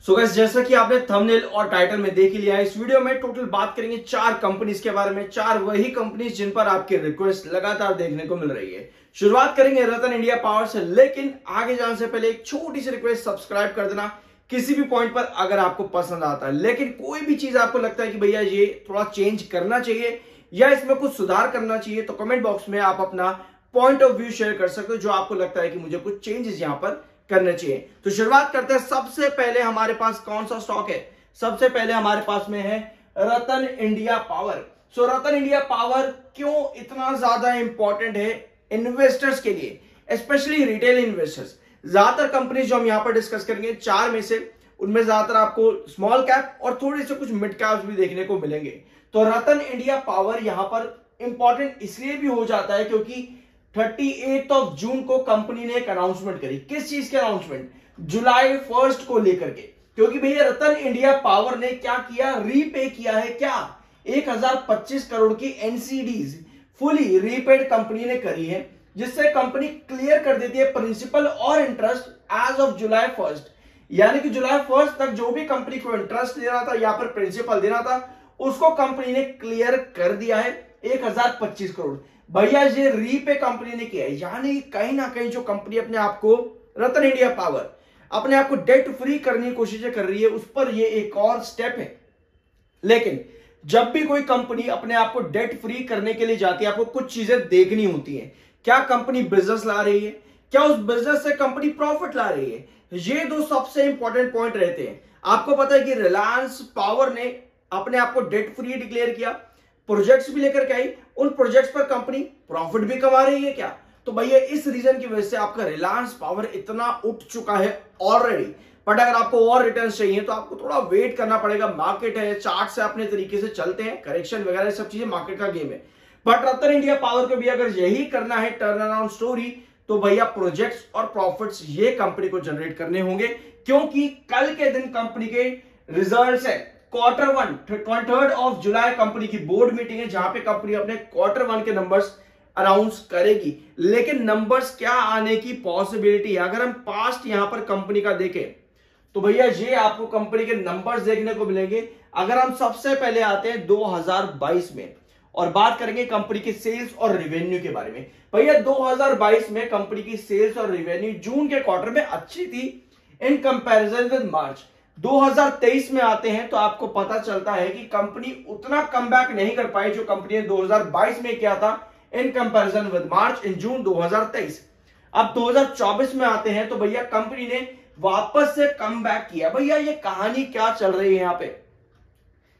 So guys, जैसा कि आपने थंबनेल और टाइटल में देख ही लिया है, इस वीडियो में टोटल बात करेंगे 4 कंपनीज के बारे में। 4 वही कंपनीज जिन पर आपकी रिक्वेस्ट लगातार देखने को मिल रही है। शुरुआत करेंगे रतन इंडिया पावर से, लेकिन आगे जाने से पहले एक छोटी सी रिक्वेस्ट, सब्सक्राइब कर देना किसी भी पॉइंट पर अगर आपको पसंद आता है। लेकिन कोई भी चीज आपको लगता है कि भैया ये थोड़ा चेंज करना चाहिए या इसमें कुछ सुधार करना चाहिए, तो कमेंट बॉक्स में आप अपना पॉइंट ऑफ व्यू शेयर कर सकते हो, जो आपको लगता है कि मुझे कुछ चेंजेस यहां पर करने चाहिए। तो शुरुआत करते हैं। सबसे पहले हमारे पास कौन सा स्टॉक है? सबसे पहले हमारे पास में है रतन इंडिया पावर। सो रतन इंडिया पावर क्यों इतना ज्यादा इंपॉर्टेंट है इन्वेस्टर्स के लिए, स्पेशली रिटेल इन्वेस्टर्स? ज्यादातर कंपनी जो हम यहां पर डिस्कस करेंगे 4 में से, उनमें ज्यादातर आपको स्मॉल कैप और थोड़े से कुछ मिड कैप्स भी देखने को मिलेंगे। तो रतन इंडिया पावर यहां पर इंपॉर्टेंट इसलिए भी हो जाता है क्योंकि 38 जून को कंपनी ने एक अनाउंसमेंट करी। किस चीज के अनाउंसमेंट? जुलाई 1 को लेकर के। क्योंकि भैया रतन इंडिया पावर ने क्या किया? रीपे किया है। क्या? 1025 करोड़ की एनसीडीज फुली रीपेड कंपनी ने करी है, जिससे कंपनी क्लियर कर देती है प्रिंसिपल और इंटरेस्ट एज ऑफ जुलाई 1। यानी कि जुलाई 1 तक जो भी कंपनी को इंटरेस्ट देना था या फिर प्रिंसिपल देना था, उसको कंपनी ने क्लियर कर दिया है 1025 करोड़। भैया ये रीपे कंपनी ने किया है, यानी कहीं ना कहीं जो कंपनी अपने आप को, रतन इंडिया पावर अपने आप को डेट फ्री करने की कोशिशें कर रही है, उस पर ये एक और स्टेप है। लेकिन जब भी कोई कंपनी अपने आप को डेट फ्री करने के लिए जाती है, आपको कुछ चीजें देखनी होती हैं। क्या कंपनी बिजनेस ला रही है? क्या उस बिजनेस से कंपनी प्रॉफिट ला रही है? ये दो सबसे इंपॉर्टेंट पॉइंट रहते हैं। आपको पता है कि रिलायंस पावर ने अपने आप को डेट फ्री डिक्लेयर किया, प्रोजेक्ट्स भी लेकर के आई, उन प्रोजेक्ट्स पर कंपनी प्रॉफिट भी कमा रही है। क्या? तो भैया इस रीजन की वजह से आपका रिलायंस पावर इतना उठ चुका है ऑलरेडी। बट अगर आपको और रिटर्न चाहिए तो आपको थोड़ा वेट करना पड़ेगा। मार्केट है, चार्ट से अपने तरीके से चलते हैं, करेक्शन वगैरह सब चीजें मार्केट का गेम है। बट रतन इंडिया पावर को भी अगर यही करना है टर्न अराउंड स्टोरी, तो भैया प्रोजेक्ट्स और प्रॉफिट्स ये कंपनी को जनरेट करने होंगे, क्योंकि कल के दिन कंपनी के रिजल्ट्स है। Q1 3 जुलाई कंपनी की बोर्ड मीटिंग है, जहां पे कंपनी अपने Q1 के नंबर्स अनाउंस करेगी। लेकिन नंबर्स क्या आने की पॉसिबिलिटी है? अगर हम पास्ट यहां पर कंपनी का देखें तो भैया ये आपको कंपनी के नंबर्स देखने को मिलेंगे। अगर हम सबसे पहले आते हैं 2022 में और बात करेंगे कंपनी के सेल्स और रेवेन्यू के बारे में। भैया 2022 में कंपनी की सेल्स और रेवेन्यू जून के क्वार्टर में अच्छी थी इन कंपैरिजन विद मार्च। 2023 में आते हैं तो आपको पता चलता है कि कंपनी उतना कमबैक नहीं कर पाई जो कंपनी ने 2022 में किया था इन कंपैरिजन विद मार्च इन जून 2023। अब 2024 में आते हैं तो भैया कंपनी ने वापस से कमबैक किया। भैया ये कहानी क्या चल रही है यहां पे?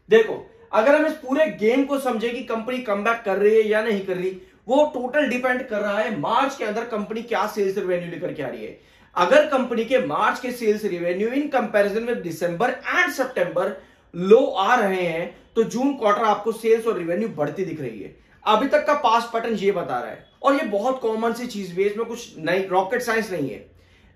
देखो, अगर हम इस पूरे गेम को समझे कि कंपनी कमबैक कर रही है या नहीं कर रही, वो टोटल डिपेंड कर रहा है मार्च के अंदर कंपनी क्या सेल्स रेवेन्यू लेकर के आ रही है। अगर कंपनी के मार्च के सेल्स रेवेन्यू इन कंपैरिजन में दिसंबर एंड सितंबर लो आ रहे हैं, तो जून क्वार्टर आपको सेल्स और रेवेन्यू बढ़ती दिख रही है। अभी तक का पास्ट पैटर्न ये बता रहा है, और ये बहुत कॉमन सी चीज भी है, इसमें कुछ नई रॉकेट साइंस नहीं है।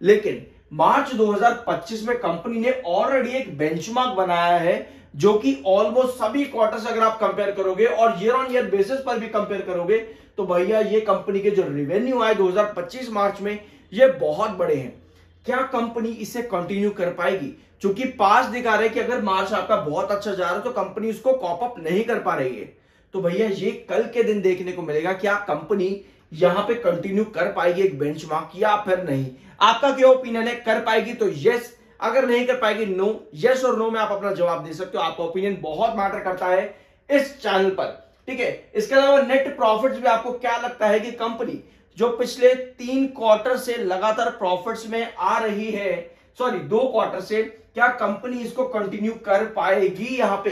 लेकिन मार्च 2025 में कंपनी ने ऑलरेडी एक बेंचमार्क बनाया है, जो कि ऑलमोस्ट सभी क्वार्टर्स अगर आप कंपेयर करोगे और ईयर ऑन ईयर बेसिस पर भी कंपेयर करोगे, तो भैया ये कंपनी के जो रेवेन्यू आए 2025 मार्च में, ये बहुत बड़े हैं। क्या कंपनी इसे कंटिन्यू कर पाएगी? क्योंकि पास दिखा रहे कि अगर मार्च आपका बहुत अच्छा जा रहा है तो कंपनी उसको कॉप अप नहीं कर पा रही है। तो भैया ये कल के दिन देखने को मिलेगा, क्या कंपनी यहां पे कंटिन्यू कर पाएगी एक बेंचमार्क या फिर नहीं। आपका क्या ओपिनियन है? कर पाएगी तो यस, अगर नहीं कर पाएगी नो। यस और नो में आप अपना जवाब दे सकते हो। आपका ओपिनियन बहुत मैटर करता है इस चैनल पर, ठीक है। इसके अलावा नेट प्रॉफिट्स भी आपको क्या लगता है कि कंपनी जो पिछले 3 क्वार्टर से लगातार प्रॉफिट्स में आ रही है, सॉरी 2 क्वार्टर से, क्या कंपनी इसको कंटिन्यू कर पाएगी? यहां पे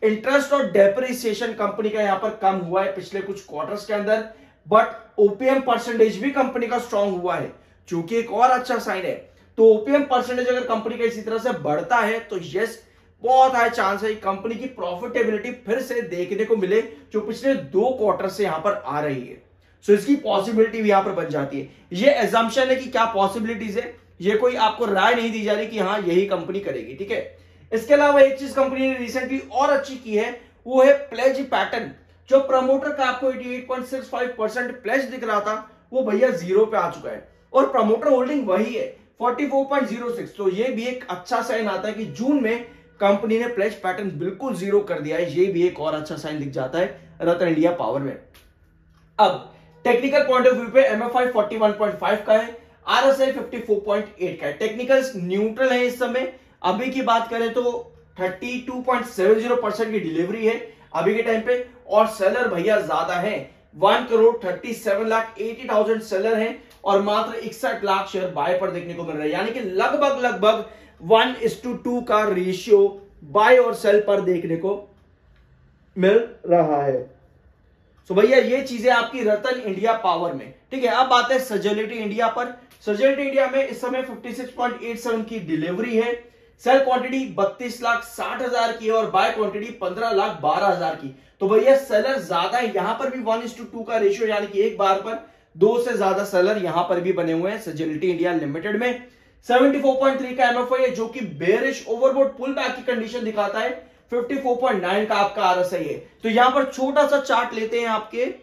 इंटरेस्ट और डेप्रिसिएशन कंपनी का यहां पर कम हुआ है पिछले कुछ क्वार्टर्स के अंदर, बट ओपीएम परसेंटेज भी कंपनी का स्ट्रांग हुआ है, चूंकि एक और अच्छा साइन है। तो ओपीएम परसेंटेज अगर कंपनी का इसी तरह से बढ़ता है तो यस, बहुत हाई चांस है कंपनी की प्रॉफिटेबिलिटी फिर से देखने को मिले, जो पिछले 2 क्वार्टर से यहां पर आ रही है। सो इसकी पॉसिबिलिटी भी यहां पर बन जाती है। ये एजम्पशन है कि क्या पॉसिबिलिटीज है, ये कोई आपको राय नहीं दी जा रही कि हाँ यही कंपनी करेगी, ठीक है। इसके अलावा एक चीज कंपनी ने रिसेंटली और अच्छी की है, वो है प्लेज पैटर्न। जो प्रमोटर का आपको 88.65% प्लेज दिख रहा था, वो भैया 0 पे आ चुका है, और प्रमोटर होल्डिंग वही है। 44.06। तो ये भी एक अच्छा साइन आता है कि जून में कंपनी ने प्लेज पैटर्न बिल्कुल जीरो कर दिया है। ये भी एक और अच्छा साइन दिख जाता है रतन इंडिया पावर में। अब टेक्निकल पॉइंट ऑफ व्यू पे एमएफआई 41.5 का है, आरएसआई 54.8 का है। टेक्निकल्स न्यूट्रल है इस समय। अभी की बात करें तो 32.70% की डिलीवरी है अभी के टाइम पे, और सेलर भैया ज्यादा है, 1,37,80,000 सेलर हैं और मात्र 61 लाख शेयर बाय पर देखने को मिल रहा है। यानी कि लगभग 1:2 का रेशियो बाय और सेल पर देखने को मिल रहा है। तो भैया ये चीजें आपकी रतन इंडिया पावर में, ठीक है। अब बात है सजेलिटी इंडिया पर। सजेलिटी इंडिया में इस समय 56.87 की डिलीवरी है, सेल क्वांटिटी 32,60,000 की है और बाय क्वांटिटी 15,12,000 की। तो भैया सेलर ज्यादा है, यहां पर भी 1:2 का रेशियो, यानी कि एक बार पर 2 से ज्यादा सेलर यहां पर भी बने हुए हैं सजेलिटी इंडिया लिमिटेड में। 74.3 का एमएफआई है जो कि बेरिश ओवरबोट पुल बैक की कंडीशन दिखाता है। 54.9 का आपका आरएसआई है। तो यहां पर छोटा सा चार्ट लेते हैं आपके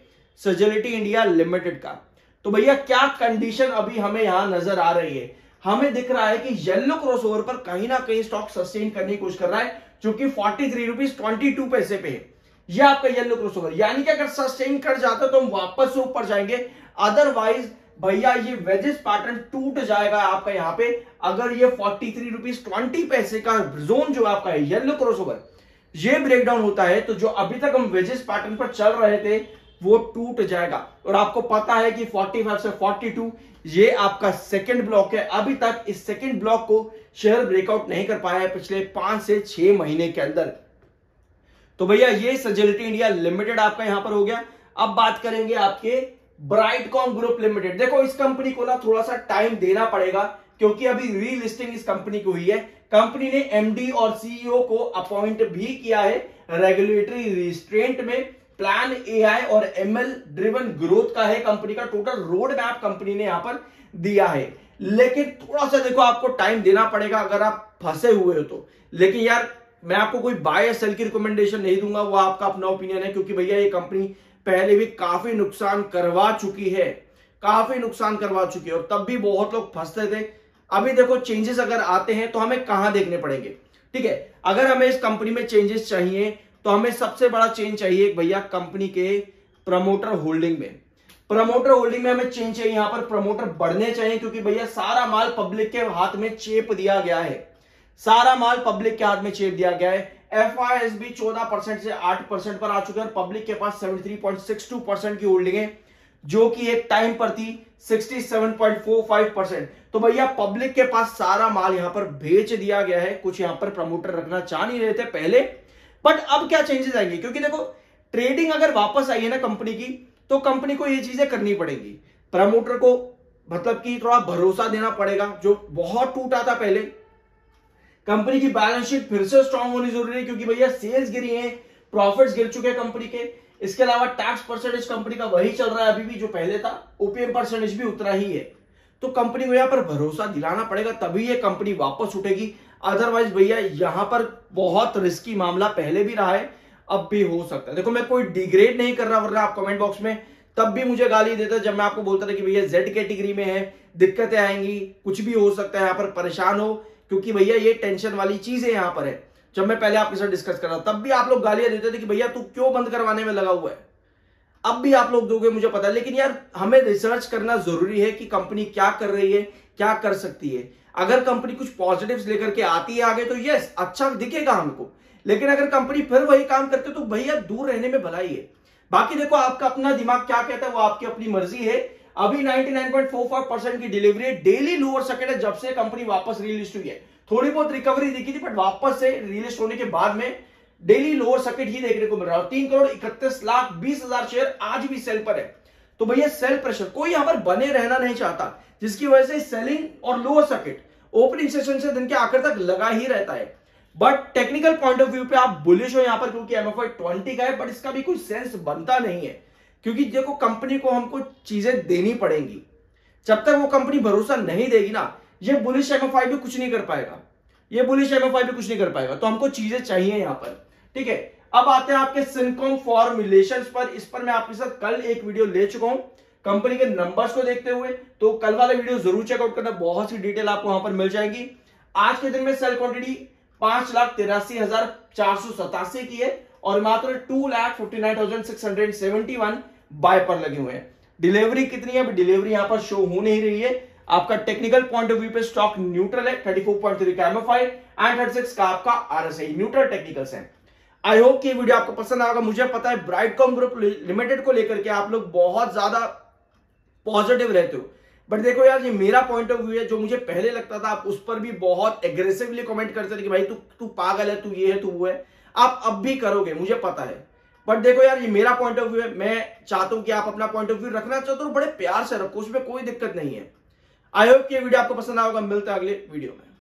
सजेलिटी इंडिया लिमिटेड का। तो भैया क्या कंडीशन अभी हमें यहां नजर आ रही है, हमें दिख रहा है कि येलो क्रॉसओवर पर कहीं ना कहीं स्टॉक सस्टेन करने की कोशिश कर रहा है, जो कि 43 रुपीज 22 पैसे पे है। यह आपका येलो क्रॉसओवर, यानी कि अगर सस्टेन कर जाता तो हम वापस से ऊपर जाएंगे, अदरवाइज भैया ये वेजेस पैटर्न टूट जाएगा आपका यहां पे। अगर ये 43 रुपीज 20 पैसे का जोन जो आपका है येलो क्रॉसओवर, ये ब्रेकडाउन होता है तो जो अभी तक हम वेजेस पैटर्न पर चल रहे थे वो टूट जाएगा। और आपको पता है कि 45 से 42 ये आपका सेकंड ब्लॉक है। अभी तक इस सेकंड ब्लॉक को शेयर ब्रेकआउट नहीं कर पाया है पिछले 5 से 6 महीने के अंदर। तो भैया ये सजेलिटी इंडिया लिमिटेड आपका यहां पर हो गया। अब बात करेंगे आपके ब्राइटकॉम ग्रुप लिमिटेड। देखो इस कंपनी को ना थोड़ा सा टाइम देना पड़ेगा क्योंकि अभी रीलिस्टिंग इस कंपनी की हुई है। कंपनी ने एमडी और सीईओ को अपॉइंट भी किया है। रेगुलेटरी रिस्ट्रेंट में प्लान एआई और एमएल ड्रिवन ग्रोथ का है कंपनी का। टोटल रोड मैप कंपनी ने यहां पर दिया है, लेकिन थोड़ा सा देखो आपको टाइम देना पड़ेगा अगर आप फंसे हुए हो तो। लेकिन यार मैं आपको कोई बाय या सेल की रिकमेंडेशन नहीं दूंगा, वो आपका अपना ओपिनियन है, क्योंकि भैया ये कंपनी पहले भी काफी नुकसान करवा चुकी है, काफी नुकसान करवा चुकी है और तब भी बहुत लोग फंसते थे। अभी देखो चेंजेस अगर आते हैं तो हमें कहां देखने पड़ेंगे, ठीक है। अगर हमें इस कंपनी में चेंजेस चाहिए तो हमें सबसे बड़ा चेंज चाहिए भैया कंपनी के प्रमोटर होल्डिंग में। प्रमोटर होल्डिंग में हमें चेंज चाहिए, यहां पर प्रमोटर बढ़ने चाहिए, क्योंकि भैया सारा माल पब्लिक के हाथ में चेप दिया गया है, सारा माल पब्लिक के हाथ में चेप दिया गया है। एफआईएसबी 14% से 8% पर आ चुके हैं और पब्लिक के पास 73.62% की होल्डिंग है, जो कि एक टाइम पर थी 67.45%। तो भैया पब्लिक के पास सारा माल यहां पर बेच दिया गया है। कुछ यहां पर प्रमोटर रखना चाह नहीं रहे थे पहले, बट अब क्या चेंजेस आएंगे, क्योंकि देखो ट्रेडिंग अगर वापस आई है ना कंपनी की, तो कंपनी को ये चीजें करनी पड़ेगी। प्रमोटर को मतलब कि थोड़ा भरोसा देना पड़ेगा, जो बहुत टूटा था पहले। कंपनी की बैलेंस शीट फिर से स्ट्रांग होनी जरूरी है, क्योंकि भैया सेल्स गिरी हैं, प्रॉफिट्स गिर चुके हैं कंपनी के। इसके अलावा टैक्स परसेंटेज कंपनी का वही चल रहा है अभी भी जो पहले था, ओपीएम परसेंटेज भी उतना ही है। तो कंपनी को यहां पर भरोसा दिलाना पड़ेगा, तभी ये कंपनी वापस उठेगी। अदरवाइज भैया यहां पर बहुत रिस्की मामला पहले भी रहा है, अब भी हो सकता है। देखो मैं कोई डिग्रेड नहीं कर रहा, वरना आप कमेंट बॉक्स में तब भी मुझे गाली देते जब मैं आपको बोलता था कि भैया जेड कैटेगरी में है, दिक्कतें आएंगी, कुछ भी हो सकता है, यहां पर परेशान हो, क्योंकि भैया ये टेंशन वाली चीज है यहां पर है। जब मैं पहले आपके साथ डिस्कस कर रहा था तब भी आप लोग गालियां देते थे कि भैया तू क्यों बंद करवाने में लगा हुआ है। अब भी आप लोग दोगे मुझे पता है, लेकिन यार हमें रिसर्च करना जरूरी है कि कंपनी क्या कर रही है, क्या कर सकती है। अगर कंपनी कुछ पॉजिटिव्स लेकर के आती है आगे तो यस अच्छा दिखेगा हमको, लेकिन अगर कंपनी फिर वही काम करते तो भैया दूर रहने में भलाई है। बाकी देखो आपका अपना दिमाग क्या कहता है वो आपकी अपनी मर्जी है। अभी 99.45% की डिलीवरी है, डेली लोअर सर्किट है जब से कंपनी वापस रीलिस्ट हुई है। थोड़ी बहुत रिकवरी दिखी थी, बट वापस से रीलिस्ट होने के बाद में डेली लोअर सर्किट ही देखने को मिल रहा है। 3,31,20,000 शेयर आज भी सेल पर है। तो भैया सेल प्रेशर कोई यहां पर बने रहना नहीं चाहता, जिसकी वजह से सेलिंग और लोअर सर्किट ओपनिंग सेशन से दिन के आखिर तक लगा ही रहता है। But technical point of view पे आप बुलिश हो यहां पर, क्योंकि एमएफआई 20 का है, बट इसका भी कोई सेंस बनता नहीं है, क्योंकि देखो कंपनी को हमको चीजें देनी पड़ेंगी। जब तक वो कंपनी भरोसा नहीं देगी ना, ये बुलिश एमएफआई भी कुछ नहीं कर पाएगा, ये बुलिश एमएफआई भी कुछ नहीं कर पाएगा। तो हमको चीजें चाहिए यहां पर, ठीक है। अब आते हैं आपके सिनकॉम फॉर्मुलेशंस पर। इस पर मैं आपके साथ कल एक वीडियो ले चुका हूं, कंपनी के नंबर्स को देखते हुए, तो कल वाला वीडियो जरूर चेकआउट करना, बहुत सी डिटेल आपको वहां पर मिल जाएगी। आज के दिन में सेल क्वांटिटी 5,83,487 की है और मात्र 2,59,671 बाय पर लगे हुए हैं। डिलीवरी कितनी है? डिलीवरी यहां पर शो हो नहीं रही है। आपका टेक्निकल पॉइंट ऑफ व्यू पे स्टॉक न्यूट्रल है, 34.3 का MFI एंड 36 का आपका RSI न्यूट्रल टेक्निकल्स है। आई होप कि वीडियो आपको पसंद आएगा। मुझे पता है ब्राइटकॉम ग्रुप लिमिटेड को लेकर के आप लोग बहुत ज्यादा पॉजिटिव रहते हो, बट देखो यार, ये मेरा पॉइंट ऑफ व्यू है। जो मुझे पहले लगता था, आप उस पर भी बहुत एग्रेसिवली कमेंट करते थे कि भाई तू पागल है, तू ये है, तू वो है। आप अब भी करोगे, मुझे पता है, बट देखो यार, ये मेरा पॉइंट ऑफ व्यू है। मैं चाहता हूं कि आप अपना पॉइंट ऑफ व्यू रखना चाहते हो, बड़े प्यार से रखो, उसमें कोई दिक्कत नहीं है। आई होप कि ये वीडियो आपको पसंद आएगा। मिलता है अगले वीडियो में।